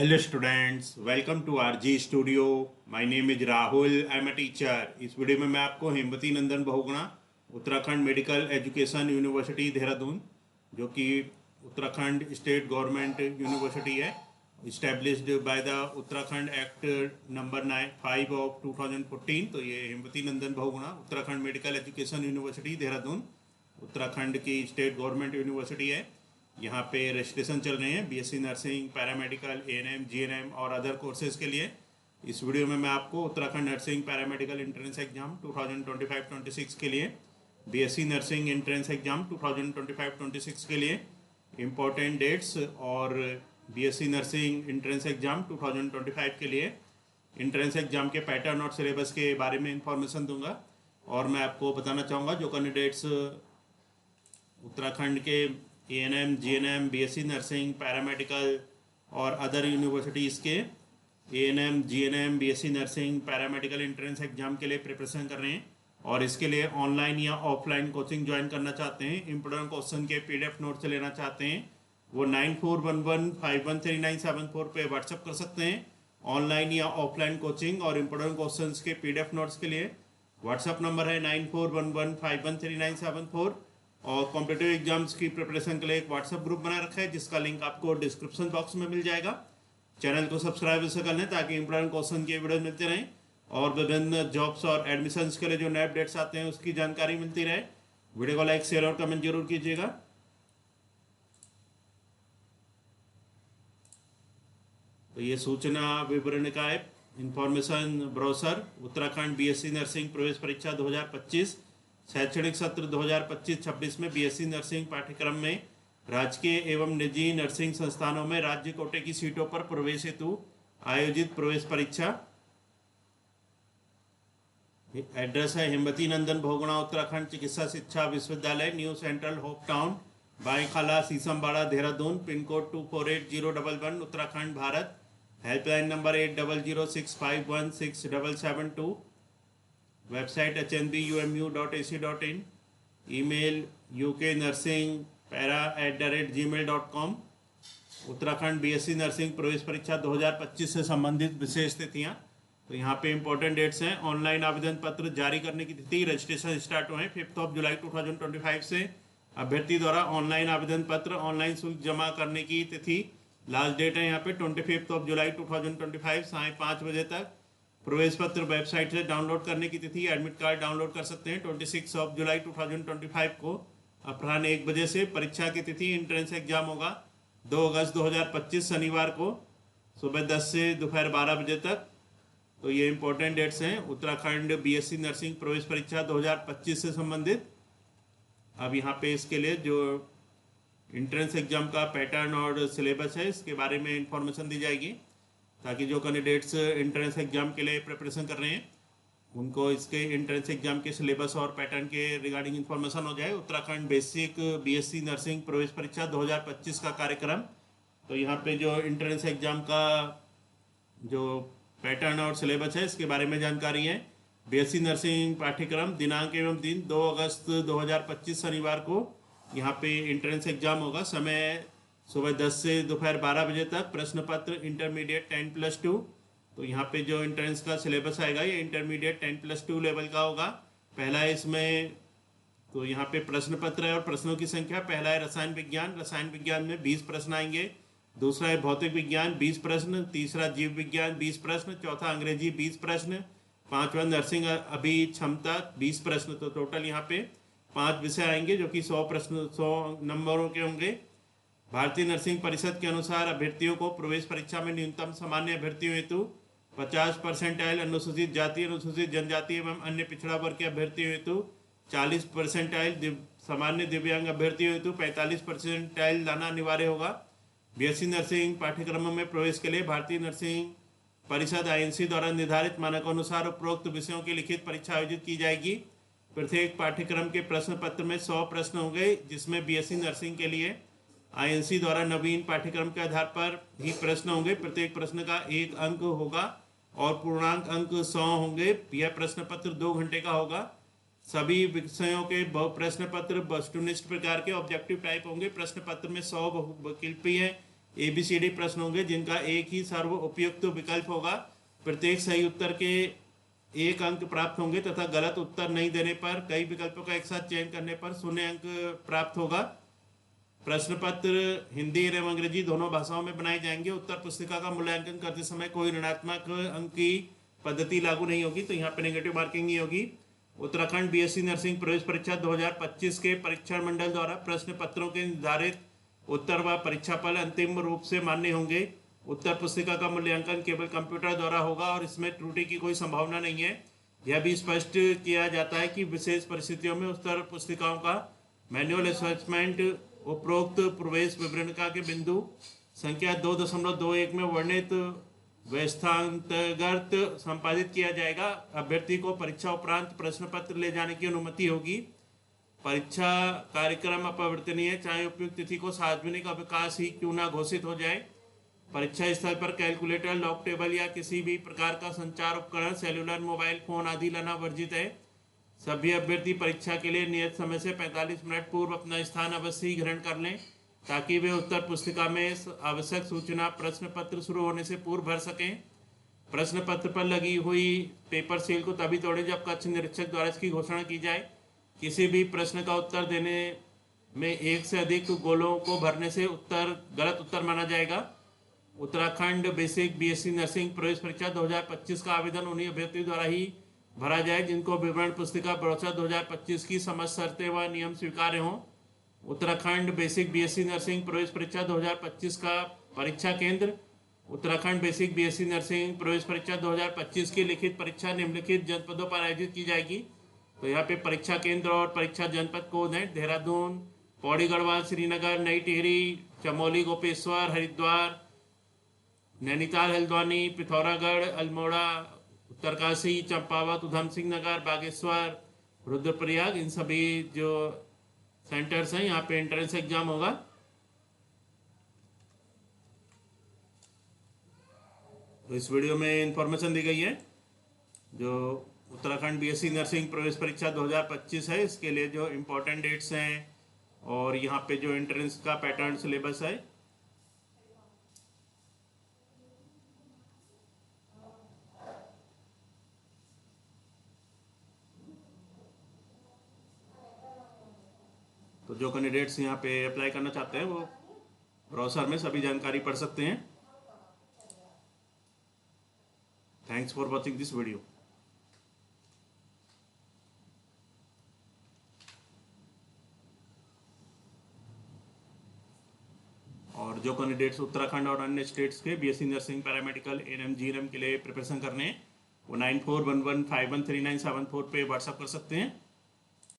Hello students, welcome to RG Studio. My name is Rahul. I am a teacher. इस video में मैं आपको Hemvati Nandan Bahuguna Uttarakhand medical education university Dehradun, जो कि उत्तराखंड स्टेट गवर्नमेंट यूनिवर्सिटी है, established by the Uttarakhand act number 5 of 2014। तो ये Hemvati Nandan Bahuguna Uttarakhand medical education university Dehradun Uttarakhand की स्टेट गवर्नमेंट यूनिवर्सिटी है। यहाँ पे रजिस्ट्रेशन चल रहे हैं BSc nursing, paramedical, ANM, GNM और अदर कोर्सेज के लिए। इस वीडियो में मैं आपको Uttarakhand nursing paramedical entrance exam 2025-26 के लिए, बीएससी नर्सिंग एंट्रेंस एग्जाम 2025-26 के लिए इम्पोर्टेंट डेट्स और बीएससी नर्सिंग एंट्रेंस एग्जाम 2025 के लिए एंट्रेंस एग्जाम के पैटर्न और सिलेबस के बारे में इंफॉर्मेशन दूंगा। और मैं आपको बताना चाहूँगा जो कैंडिडेट्स उत्तराखंड के ANM, GNM, BSc nursing, paramedical और अदर यूनिवर्सिटीज़ के ANM, GNM, BSc nursing, paramedical entrance exam के लिए प्रिपरेशन कर रहे हैं और इसके लिए ऑनलाइन या ऑफलाइन कोचिंग ज्वाइन करना चाहते हैं, इम्पोर्टेंट क्वेश्चन के पीडीएफ नोट्स लेना चाहते हैं, वो 9411513974 पे व्हाट्सअप कर सकते हैं। ऑनलाइन या ऑफलाइन कोचिंग और इम्पोर्टेंट क्वेश्चन के पीडीएफ नोट्स के लिए व्हाट्सअप नंबर है 9411513974। और कॉम्पिटिटिव एग्जाम्स की प्रिपरेशन के लिए एक व्हाट्सएप ग्रुप बना रखा है जिसका लिंक आपको डिस्क्रिप्शन बॉक्स में मिल जाएगा। चैनल को सब्सक्राइब इसे कर लें ताकि इंपॉर्टेंट क्वेश्चन के वीडियो मिलते रहें और विभिन्न जॉब्स और एडमिशन्स के लिए जो नए अपडेट्स आते हैं उसकी जानकारी मिलती रहे। वीडियो को लाइक, शेयर और कमेंट जरूर कीजिएगा। तो ये सूचना विवरण का है information brochure Uttarakhand BSc nursing प्रवेश परीक्षा 2025 शैक्षणिक सत्र 2025-26 में बीएससी नर्सिंग पाठ्यक्रम में राजकीय एवं निजी नर्सिंग संस्थानों में राज्य कोटे की सीटों पर प्रवेश हेतु आयोजित प्रवेश परीक्षा। एड्रेस है हेमवती नंदन बहुगुणा उत्तराखंड चिकित्सा शिक्षा विश्वविद्यालय, new central hope town, Bhaikhala, Sisambada, Dehradun, pin code 248011 Uttarakhand, Bharat. Helpline number 8006516772। Website hnbumu.ac.in, email uknursingpara@gmail.com। Uttarakhand BSc nursing प्रवेश परीक्षा 2025 से संबंधित विशेष तिथियां। तो यहाँ पे इंपॉर्टेंट डेट्स हैं। ऑनलाइन आवेदन पत्र जारी करने की तिथि, रजिस्ट्रेशन स्टार्ट हुए 5 जुलाई 2025 से। अभ्यर्थी द्वारा ऑनलाइन आवेदन पत्र ऑनलाइन शुल्क जमा करने की तिथि लास्ट डेट है यहाँ पे 25 जुलाई 2025 साय 5 बजे तक। प्रवेश पत्र वेबसाइट से डाउनलोड करने की तिथि, एडमिट कार्ड डाउनलोड कर सकते हैं 26 जुलाई 2025 को अपराह्न 1 बजे से। परीक्षा की तिथि, एंट्रेंस एग्जाम होगा 2 अगस्त 2025 शनिवार को सुबह 10 से दोपहर 12 बजे तक। तो ये इंपॉर्टेंट डेट्स हैं उत्तराखंड बीएससी नर्सिंग प्रवेश परीक्षा 2025 से संबंधित। अब यहाँ पे इसके लिए जो एंट्रेंस एग्जाम का पैटर्न और सिलेबस है इसके बारे में इंफॉर्मेशन दी जाएगी ताकि जो कैंडिडेट्स एंट्रेंस एग्जाम के लिए प्रिपरेशन कर रहे हैं उनको इसके एंट्रेंस एग्जाम के सिलेबस और पैटर्न के रिगार्डिंग इंफॉर्मेशन हो जाए। उत्तराखंड बेसिक बीएससी नर्सिंग प्रवेश परीक्षा 2025 का कार्यक्रम। तो यहाँ पे जो एंट्रेंस एग्जाम का जो पैटर्न और सिलेबस है इसके बारे में जानकारी है। बीएससी नर्सिंग पाठ्यक्रम, दिनांक एवं दिन 2 अगस्त 2025 शनिवार को यहाँ पे एंट्रेंस एग्जाम होगा। समय सुबह 10 से दोपहर 12 बजे तक। प्रश्न पत्र इंटरमीडिएट 10+2। तो यहाँ पे जो एंट्रेंस का सिलेबस आएगा ये इंटरमीडिएट 10+2 लेवल का होगा। पहला है इसमें, तो यहाँ पे प्रश्न पत्र है और प्रश्नों की संख्या, पहला है रसायन विज्ञान, रसायन विज्ञान में 20 प्रश्न आएंगे। दूसरा है भौतिक विज्ञान 20 प्रश्न, तीसरा जीव विज्ञान 20 प्रश्न, चौथा अंग्रेजी 20 प्रश्न, पांचवा नर्सिंग अभिक्षमता 20 प्रश्न। तो टोटल यहाँ पे 5 विषय आएंगे जो कि 100 प्रश्न 100 नंबरों के होंगे। भारतीय नर्सिंग परिषद के अनुसार अभ्यर्थियों को प्रवेश परीक्षा में न्यूनतम सामान्य अभ्यर्थियों हेतु 50%, अनुसूचित जाति, अनुसूचित जनजाति एवं अन्य पिछड़ा वर्ग के अभ्यर्थियों हेतु 40%, सामान्य दिव्यांग अभ्यर्थियों हेतु 45% लाना अनिवार्य होगा। बीएससी नर्सिंग पाठ्यक्रमों में प्रवेश के लिए भारतीय नर्सिंग परिषद आईएनसी द्वारा निर्धारित मानकों अनुसार उपरोक्त विषयों की लिखित परीक्षा आयोजित की जाएगी। प्रत्येक पाठ्यक्रम के प्रश्न पत्र में 100 प्रश्न होंगे जिसमें बीएससी नर्सिंग के लिए आईएनसी द्वारा नवीन पाठ्यक्रम के आधार पर ही प्रश्न होंगे। प्रत्येक प्रश्न का 1 अंक होगा और पूर्णांक अंक 100 होंगे। यह प्रश्न पत्र 2 घंटे का होगा। सभी विषयों के प्रश्न पत्र वस्तुनिष्ठ प्रकार के ऑब्जेक्टिव टाइप होंगे। प्रश्न पत्र में 100 बहुविकल्पीय ABCD प्रश्न होंगे जिनका एक ही सर्व उपयुक्त विकल्प होगा। प्रत्येक सही उत्तर के 1 अंक प्राप्त होंगे तथा गलत उत्तर नहीं देने पर कई विकल्पों का एक साथ चयन करने पर 0 अंक प्राप्त होगा। प्रश्न पत्र हिंदी एवं अंग्रेजी दोनों भाषाओं में बनाए जाएंगे। उत्तर पुस्तिका का मूल्यांकन करते समय कोई ऋणात्मक अंक की पद्धति लागू नहीं होगी, तो यहाँ पे नेगेटिव मार्किंग ही होगी। उत्तराखंड BSc नर्सिंग प्रवेश परीक्षा 2025 के परीक्षण मंडल द्वारा प्रश्न पत्रों के निर्धारित उत्तर व परीक्षाफल अंतिम रूप से मान्य होंगे। उत्तर पुस्तिका का मूल्यांकन केवल कंप्यूटर द्वारा होगा और इसमें त्रुटि की कोई संभावना नहीं है। यह भी स्पष्ट किया जाता है कि विशेष परिस्थितियों में उत्तर पुस्तिकाओं का मैनुअल असेसमेंट उपरोक्त प्रवेश विवरणिका के बिंदु संख्या 2.21 में वर्णित व्यवस्थांतर्गत संपादित किया जाएगा। अभ्यर्थी को परीक्षा उपरांत प्रश्न पत्र ले जाने की अनुमति होगी। परीक्षा कार्यक्रम अपरिवर्तनीय, चाहे उपयुक्त तिथि को सार्वजनिक अवकाश ही क्यों ना घोषित हो जाए। परीक्षा स्थल पर कैलकुलेटर, लॉक टेबल या किसी भी प्रकार का संचार उपकरण, सेलुलर, मोबाइल फोन आदि लाना वर्जित है। सभी अभ्यर्थी परीक्षा के लिए नियत समय से 45 मिनट पूर्व अपना स्थान अवश्य ही ग्रहण कर लें ताकि वे उत्तर पुस्तिका में आवश्यक सूचना प्रश्न पत्र शुरू होने से पूर्व भर सकें। प्रश्न पत्र पर लगी हुई पेपर सील को तभी तोड़ें जब कक्ष निरीक्षक द्वारा इसकी घोषणा की जाए। किसी भी प्रश्न का उत्तर देने में एक से अधिक गोलों को भरने से गलत उत्तर माना जाएगा। उत्तराखंड बेसिक BSc नर्सिंग प्रवेश परीक्षा 2025 का आवेदन उन्हीं अभ्यर्थियों द्वारा ही भरा जाए जिनको विवरण पुस्तिका ब्रोशर 2025 की समस्त शर्तें व नियम स्वीकार्य हों। उत्तराखंड बेसिक BSc नर्सिंग प्रवेश परीक्षा 2025 का परीक्षा केंद्र। उत्तराखंड बेसिक BSc नर्सिंग प्रवेश परीक्षा 2025 की लिखित परीक्षा निम्नलिखित जनपदों पर आयोजित की जाएगी। तो यहाँ पे परीक्षा केंद्र और परीक्षा जनपद कोड है। देहरादून, पौड़ी गढ़वाल, श्रीनगर, नई टिहरी, चमोली, गोपेश्वर, हरिद्वार, नैनीताल, हल्द्वानी, पिथौरागढ़, अल्मोड़ा, उत्तरकाशी, चंपावत, उधम सिंह नगर, बागेश्वर, रुद्रप्रयाग, इन सभी जो सेंटर्स हैं यहाँ पे एंट्रेंस एग्जाम होगा। तो इस वीडियो में इंफॉर्मेशन दी गई है जो उत्तराखंड BSc नर्सिंग प्रवेश परीक्षा 2025 है, इसके लिए जो इम्पोर्टेंट डेट्स हैं और यहाँ पे जो एंट्रेंस का पैटर्न सिलेबस है। तो जो कैंडिडेट्स यहाँ पे अप्लाई करना चाहते हैं वो ब्राउज़र में सभी जानकारी पढ़ सकते हैं। Thanks for watching this video. और जो कैंडिडेट्स उत्तराखंड और अन्य स्टेट्स के BSc nursing, paramedical, ANM, GNM के लिए प्रिपरेशन करने हैं वो 9411513974 पे व्हाट्सअप कर सकते हैं।